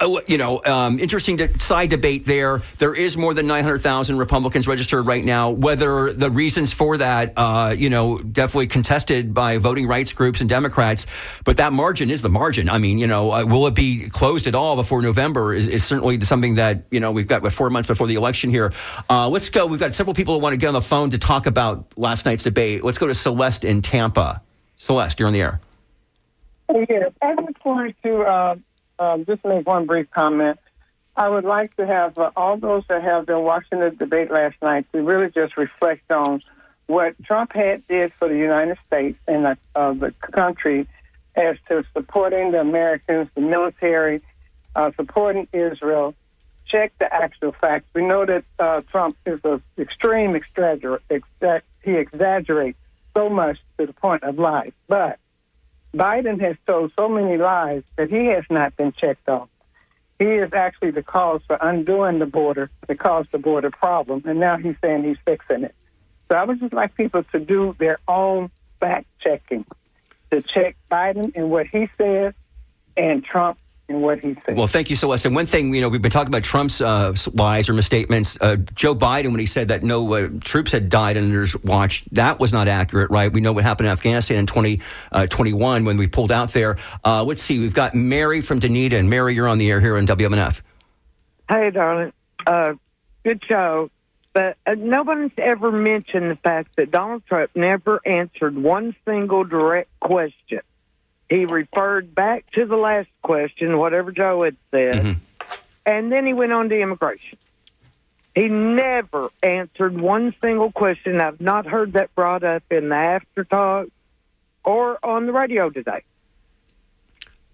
Interesting side debate there. There is more than 900,000 Republicans registered right now. Whether the reasons for that, definitely contested by voting rights groups and Democrats, but that margin is the margin. I mean, will it be closed at all before November is certainly something that, we've got 4 months before the election here. Let's go. We've got several people who want to get on the phone to talk about last night's debate. Let's go to Celeste in Tampa. Celeste, you're on the air. Yes, I was going to just make one brief comment. I would like to have all those that have been watching the debate last night to really just reflect on what Trump did for the United States and the country as to supporting the Americans, the military, supporting Israel. Check the actual facts. We know that Trump is an extreme he exaggerates so much to the point of lies. But Biden has told so many lies that he has not been checked on. He is actually the cause for undoing the border, that caused the border problem, and now he's saying he's fixing it. So I would just like people to do their own fact-checking, to check Biden and what he says and Trump and what he says. Well, thank you, Celeste. And one thing, we've been talking about Trump's lies or misstatements. Joe Biden, when he said that no troops had died under his watch, that was not accurate, right? We know what happened in Afghanistan in 2021 when we pulled out there. Let's see. We've got Mary from Dunedin. Mary, you're on the air here on WMNF. Hey, darling. Good show. But no one's ever mentioned the fact that Donald Trump never answered one single direct question. He referred back to the last question, whatever Joe had said, and then he went on to immigration. He never answered one single question. I've not heard that brought up in the after talk or on the radio today.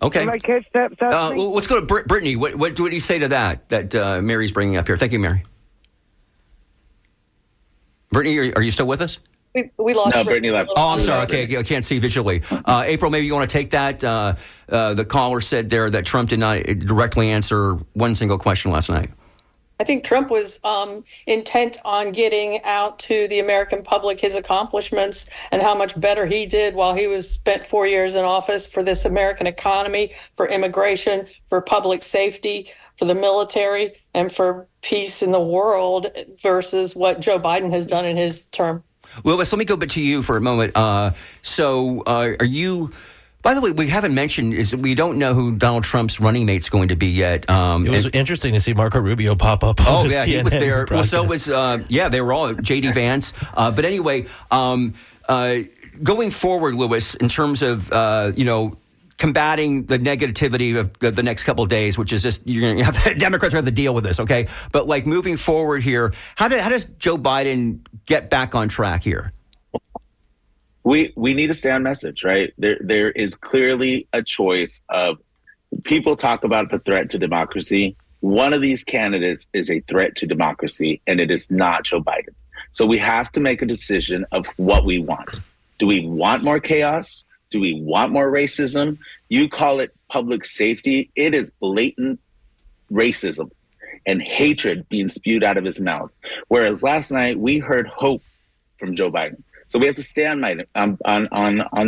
Okay. Somebody catch that? Well, let's go to Brittany. What do you say to that Mary's bringing up here? Thank you, Mary. Brittany, are you still with us? We lost. No, Brittany left. Oh, I'm sorry. Okay, I can't see visually. April, maybe you want to take that. The caller said there that Trump did not directly answer one single question last night. I think Trump was intent on getting out to the American public his accomplishments and how much better he did while he was spent 4 years in office for this American economy, for immigration, for public safety, for the military, and for peace in the world versus what Joe Biden has done in his term. Lewis, let me go back to you for a moment. Are you... By the way, we haven't mentioned is we don't know who Donald Trump's running mate's going to be yet. It was interesting to see Marco Rubio pop up. Oh, yeah, he was there. Well, so was, they were all J.D. Vance. But anyway, going forward, Lewis, in terms of, combating the negativity of the next couple of days, which is just, you're going to have the Democrats have to deal with this, okay? But like moving forward here, how does Joe Biden get back on track here? We need to stay on message, right? There is clearly a choice of people talk about the threat to democracy. One of these candidates is a threat to democracy, and it is not Joe Biden. So we have to make a decision of what we want. Do we want more chaos? Do we want more racism? You call it public safety. It is blatant racism and hatred being spewed out of his mouth. Whereas last night we heard hope from Joe Biden. So we have to stay on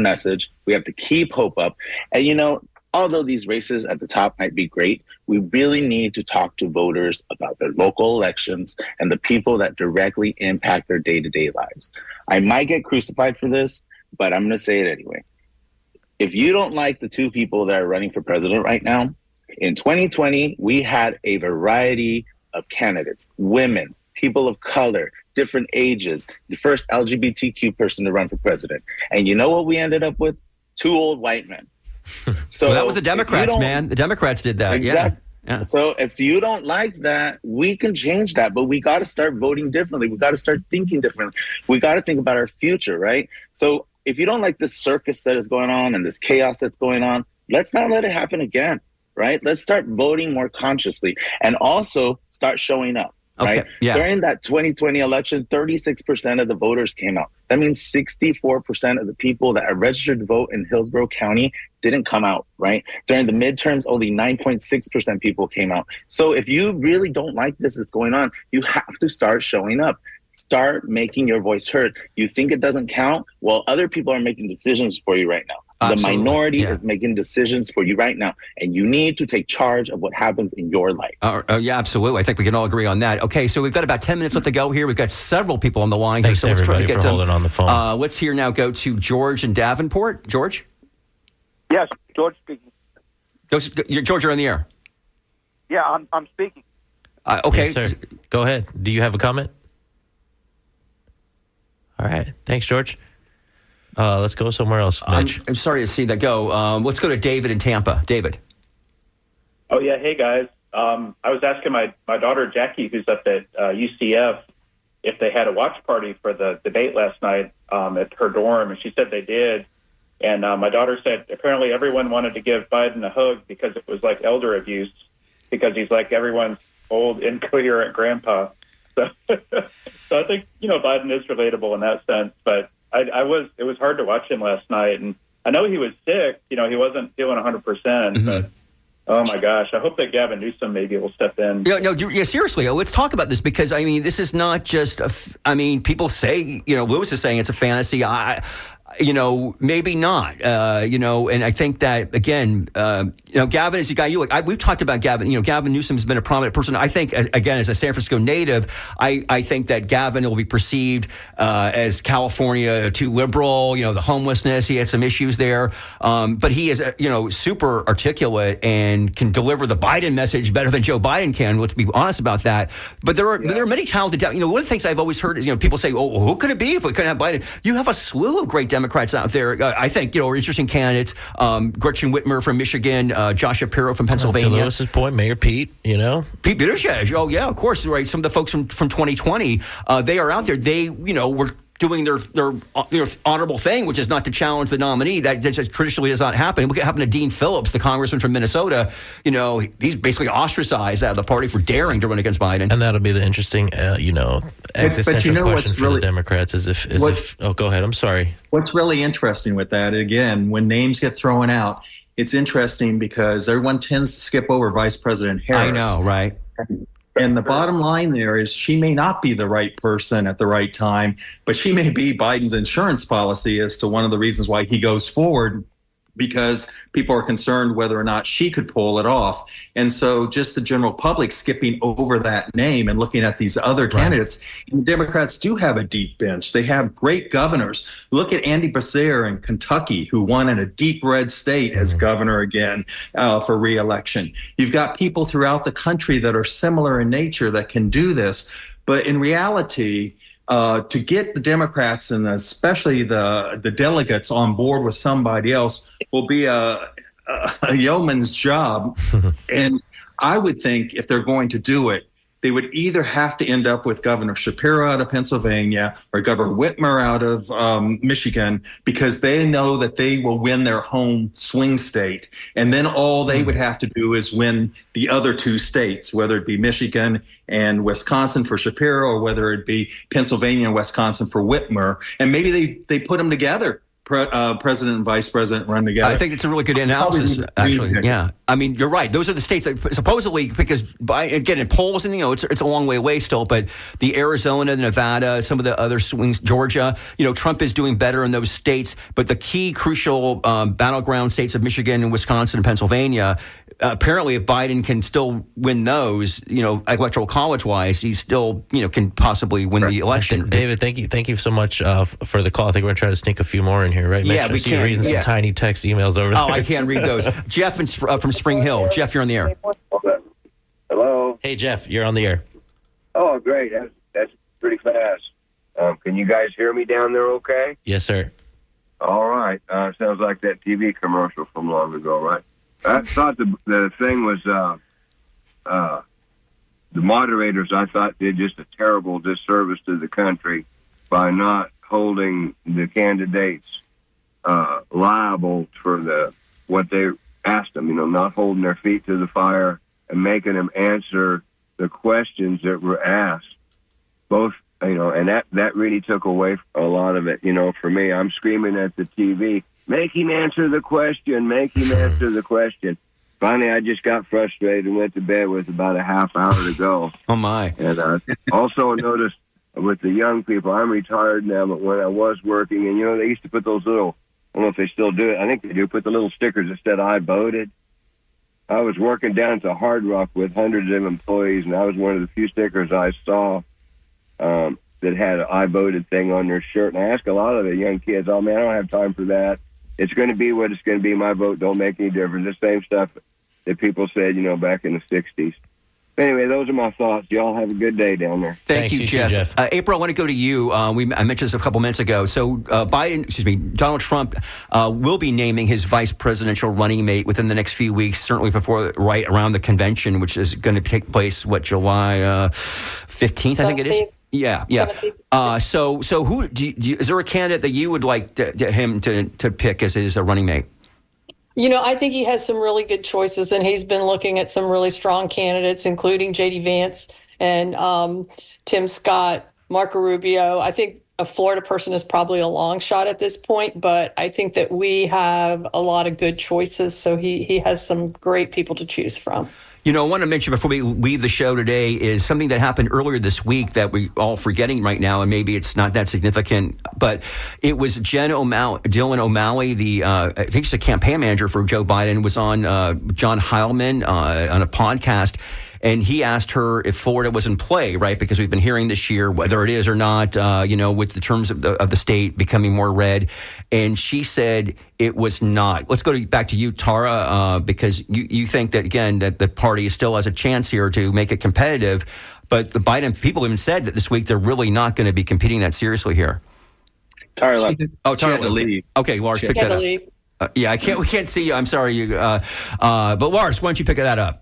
message. We have to keep hope up. And, although these races at the top might be great, we really need to talk to voters about their local elections and the people that directly impact their day-to-day lives. I might get crucified for this, but I'm going to say it anyway. If you don't like the two people that are running for president right now, in 2020, we had a variety of candidates, women, people of color, different ages, the first LGBTQ person to run for president. And you know what we ended up with? Two old white men. So that was the Democrats, man. The Democrats did that. Exactly. Yeah. So if you don't like that, we can change that, but we got to start voting differently. We got to start thinking differently. We got to think about our future, right? So if you don't like this circus that is going on and this chaos that's going on, let's not let it happen again, right? Let's start voting more consciously and also start showing up. Okay. Right? Yeah. During that 2020 election, 36% of the voters came out. That means 64% of the people that are registered to vote in Hillsborough County didn't come out, right? During the midterms, only 9.6% people came out. So if you really don't like this that's going on, you have to start showing up. Start making your voice heard. You think it doesn't count? Well, other people are making decisions for you right now. Absolutely. The minority Yeah. is making decisions for you right now, and you need to take charge of what happens in your life. Yeah, absolutely. I think we can all agree on that. Okay, so we've got about 10 minutes left to go here. We've got several people on the line. Thanks, here, so let's try to everybody, get for them. holding on the phone. Let's here now go to George in Davenport. George? Yes, George speaking. George, you're on the air. Yeah, I'm speaking. Okay. Yes, sir. Go ahead. Do you have a comment? All right. Thanks, George. Let's go somewhere else, Mitch. I'm sorry to see that go. Let's go to David in Tampa. David. Oh, yeah. Hey, guys. I was asking my daughter, Jackie, who's up at UCF, if they had a watch party for the debate last night at her dorm, and she said they did. And my daughter said apparently everyone wanted to give Biden a hug because it was like elder abuse, because he's like everyone's old, incoherent grandpa. So, so I think, Biden is relatable in that sense. But it was hard to watch him last night. And I know he was sick. He wasn't feeling 100%, but oh my gosh, I hope that Gavin Newsom maybe will step in. Yeah, seriously, let's talk about this, because this is not just people say, Lewis is saying it's a fantasy. Maybe not, and I think that, again, Gavin is a guy we've talked about Gavin. Gavin Newsom has been a prominent person. I think, again, as a San Francisco native, I think that Gavin will be perceived as California too liberal, the homelessness, he had some issues there. But he is, super articulate and can deliver the Biden message better than Joe Biden can. Let's be honest about that. But there are many talented, one of the things I've always heard is, people say, oh, who could it be if we couldn't have Biden? You have a slew of great Democrats out there, I think, are interesting candidates. Gretchen Whitmer from Michigan, Josh Shapiro from Pennsylvania. To Lewis's point, Mayor Pete, Pete Buttigieg. Oh, yeah, of course, right. Some of the folks from 2020, they are out there. They, were doing their honorable thing, which is not to challenge the nominee. That just traditionally does not happen. Look what happened to Dean Phillips, the congressman from Minnesota. He's basically ostracized out of the party for daring to run against Biden. And that'll be the interesting, existential question for the Democrats is if. Oh, go ahead. I'm sorry. What's really interesting with that, again, when names get thrown out, it's interesting because everyone tends to skip over Vice President Harris. I know, right? And the bottom line there is she may not be the right person at the right time, but she may be Biden's insurance policy as to one of the reasons why he goes forward, because people are concerned whether or not she could pull it off. And so just the general public skipping over that name and looking at these other candidates, and the Democrats do have a deep bench. They have great governors. Look at Andy Beshear in Kentucky, who won in a deep red state as governor again for re-election. You've got people throughout the country that are similar in nature that can do this. But in reality, to get the Democrats and especially the delegates on board with somebody else will be a yeoman's job. And I would think if they're going to do it, they would either have to end up with Governor Shapiro out of Pennsylvania or Governor Whitmer out of Michigan, because they know that they will win their home swing state. And then all they would have to do is win the other two states, whether it be Michigan and Wisconsin for Shapiro or whether it be Pennsylvania and Wisconsin for Whitmer. And maybe they put them together. President and vice president run together. I think it's a really good analysis, actually. Yeah. You're right. Those are the states that supposedly, because again, in polls, and it's a long way away still, but the Arizona, the Nevada, some of the other swings, Georgia, Trump is doing better in those states. But the key crucial battleground states of Michigan and Wisconsin and Pennsylvania, apparently if Biden can still win those, electoral college wise, he still, can possibly win the election. David, thank you so much for the call. I think we're going to try to sneak a few more in here, right? Yeah, we can. Reading some tiny text emails over there. Oh, I can't read those. Jeff from Spring Hill. Jeff, you're on the air. Hello. Hey, Jeff, you're on the air. Oh, great. That's pretty fast. Can you guys hear me down there okay? Yes, sir. All right. Sounds like that TV commercial from long ago, right? I thought the thing was the moderators, I thought, did just a terrible disservice to the country by not holding the candidates liable for what they asked them, not holding their feet to the fire and making them answer the questions that were asked. Both, and that really took away a lot of it. For me, I'm screaming at the TV, make him answer the question, make him answer the question. Finally, I just got frustrated and went to bed with about a half hour to go. Oh, my. And also noticed with the young people, I'm retired now, but when I was working, and, they used to put those little, I don't know if they still do it, I think they do, put the little stickers that said, I voted. I was working down to Hard Rock with hundreds of employees, and I was one of the few stickers I saw that had an I voted thing on their shirt. And I asked a lot of the young kids, oh, man, I don't have time for that. It's going to be what it's going to be. My vote don't make any difference. The same stuff that people said, back in the 60s. Anyway, those are my thoughts. Y'all have a good day down there. Thank Thanks, you, you too, Jeff. Jeff. April, I want to go to you. I mentioned this a couple minutes ago. So Donald Trump will be naming his vice presidential running mate within the next few weeks, certainly right around the convention, which is going to take place, July 15th, I think it is? Yeah. 17th. So who is there a candidate that you would like him to pick as his running mate? I think he has some really good choices, and he's been looking at some really strong candidates, including J.D. Vance and Tim Scott, Marco Rubio. I think a Florida person is probably a long shot at this point, but I think that we have a lot of good choices, so he has some great people to choose from. I want to mention before we leave the show today is something that happened earlier this week that we all forgetting right now, and maybe it's not that significant, but it was Dylan O'Malley, I think she's a campaign manager for Joe Biden, was on John Heilman on a podcast. And he asked her if Florida was in play, right? Because we've been hearing this year whether it is or not, with the terms of the state becoming more red. And she said it was not. Let's go back to you, Tara, because you think that, again, that the party still has a chance here to make it competitive. But the Biden people even said that this week they're really not going to be competing that seriously here. Tara left. Tara had to leave. Okay, Lars, pick that up. We can't see you. I'm sorry. But Lars, why don't you pick that up?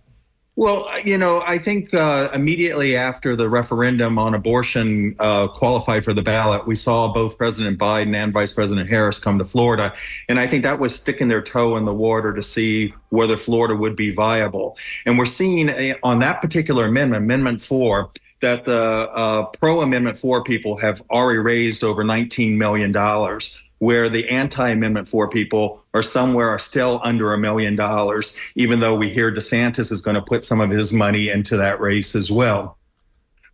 Well, I think immediately after the referendum on abortion qualified for the ballot, we saw both President Biden and Vice President Harris come to Florida. And I think that was sticking their toe in the water to see whether Florida would be viable. And we're seeing on that particular amendment, Amendment 4, that the pro-Amendment 4 people have already raised over $19 million, where the anti-Amendment 4 people are still under $1 million, even though we hear DeSantis is going to put some of his money into that race as well.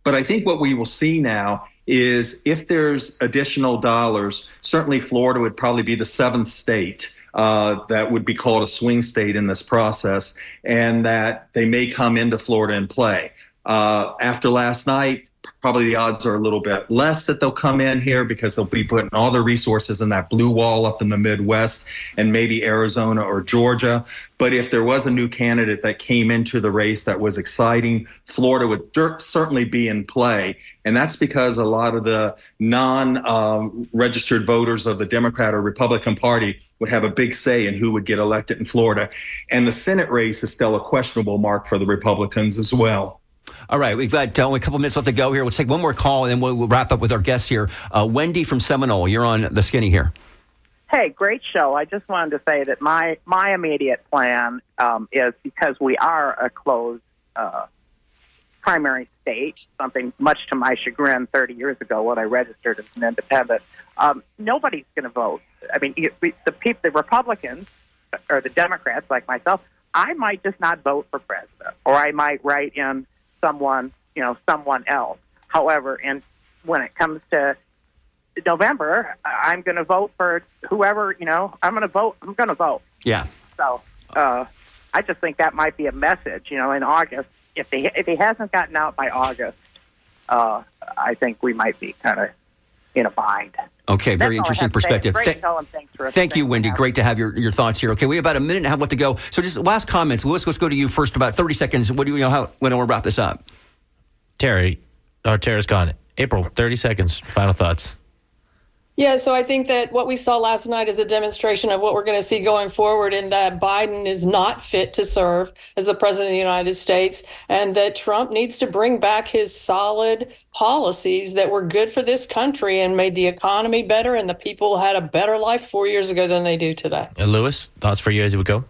But I think what we will see now is if there's additional dollars, certainly Florida would probably be the seventh state that would be called a swing state in this process, and that they may come into Florida and play. After last night, probably the odds are a little bit less that they'll come in here because they'll be putting all their resources in that blue wall up in the Midwest and maybe Arizona or Georgia. But if there was a new candidate that came into the race that was exciting, Florida would certainly be in play. And that's because a lot of the non-registered voters of the Democrat or Republican Party would have a big say in who would get elected in Florida. And the Senate race is still a questionable mark for the Republicans as well. All right, we've got only a couple minutes left to go here. We'll take one more call, and then we'll wrap up with our guests here. Wendy from Seminole, you're on The Skinny here. Hey, great show. I just wanted to say that my immediate plan is, because we are a closed primary state, something much to my chagrin 30 years ago when I registered as an independent, nobody's going to vote. I mean, the Republicans or the Democrats like myself, I might just not vote for president, or I might write in someone else. However, and when it comes to November, I'm going to vote for whoever, I'm going to vote. Yeah. So I just think that might be a message, in August. If he hasn't gotten out by August, I think we might be kind of in a bind. Okay, very interesting perspective. Thank you, Wendy. Having. Great to have your thoughts here. Okay, we have about a minute and a half left to go. So just last comments. Lewis, let's go to you first. About 30 seconds. What do you know? When do we wrap this up? Tara's gone. April, 30 seconds. Final thoughts. Yeah, so I think that what we saw last night is a demonstration of what we're going to see going forward, in that Biden is not fit to serve as the president of the United States, and that Trump needs to bring back his solid policies that were good for this country and made the economy better, and the people had a better life 4 years ago than they do today. Lewis, thoughts for you as we go?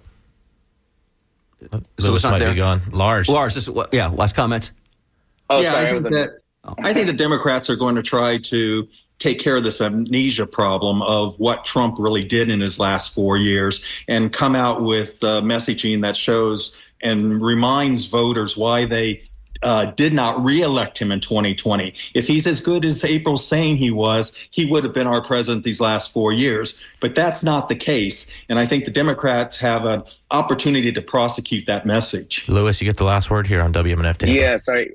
So Lewis might be gone. Lars, last comments. Oh, yeah, sorry, I think the Democrats are going to try to take care of this amnesia problem of what Trump really did in his last 4 years and come out with messaging that shows and reminds voters why they did not reelect him in 2020. If he's as good as April's saying he was, he would have been our president these last 4 years. But that's not the case. And I think the Democrats have an opportunity to prosecute that message. Lewis, you get the last word here on WMNF Tampa. Yeah, sorry.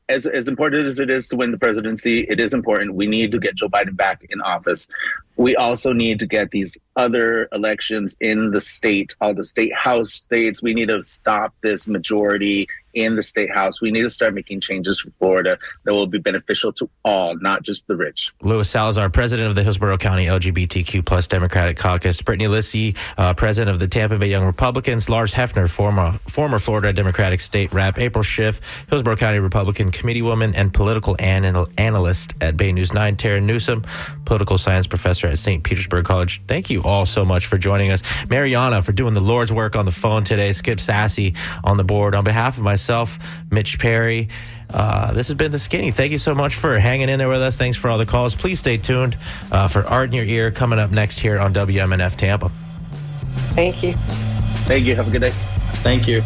As important as it is to win the presidency, it is important. We need to get Joe Biden back in office. we also need to get these other elections in the state, all the state house states. We need to stop this majority in the state house. We need to start making changes for Florida that will be beneficial to all, not just the rich. Louis Salazar, president of the Hillsborough County LGBTQ plus Democratic Caucus. Brittany Lissy, president of the Tampa Bay Young Republicans. Lars Hefner, former Florida Democratic State Rep. April Schiff, Hillsborough County Republican committeewoman and political analyst at Bay News 9. Taryn Newsom, political science professor at St. Petersburg College. Thank you all so much for joining us. Mariana for doing the Lord's work on the phone today. Skip Sassy on the board. On behalf of myself, Mitch Perry, this has been The Skinny. Thank you so much for hanging in there with us. Thanks for all the calls. Please stay tuned for Art in Your Ear coming up next here on WMNF Tampa. Thank you. Thank you. Have a good day. Thank you.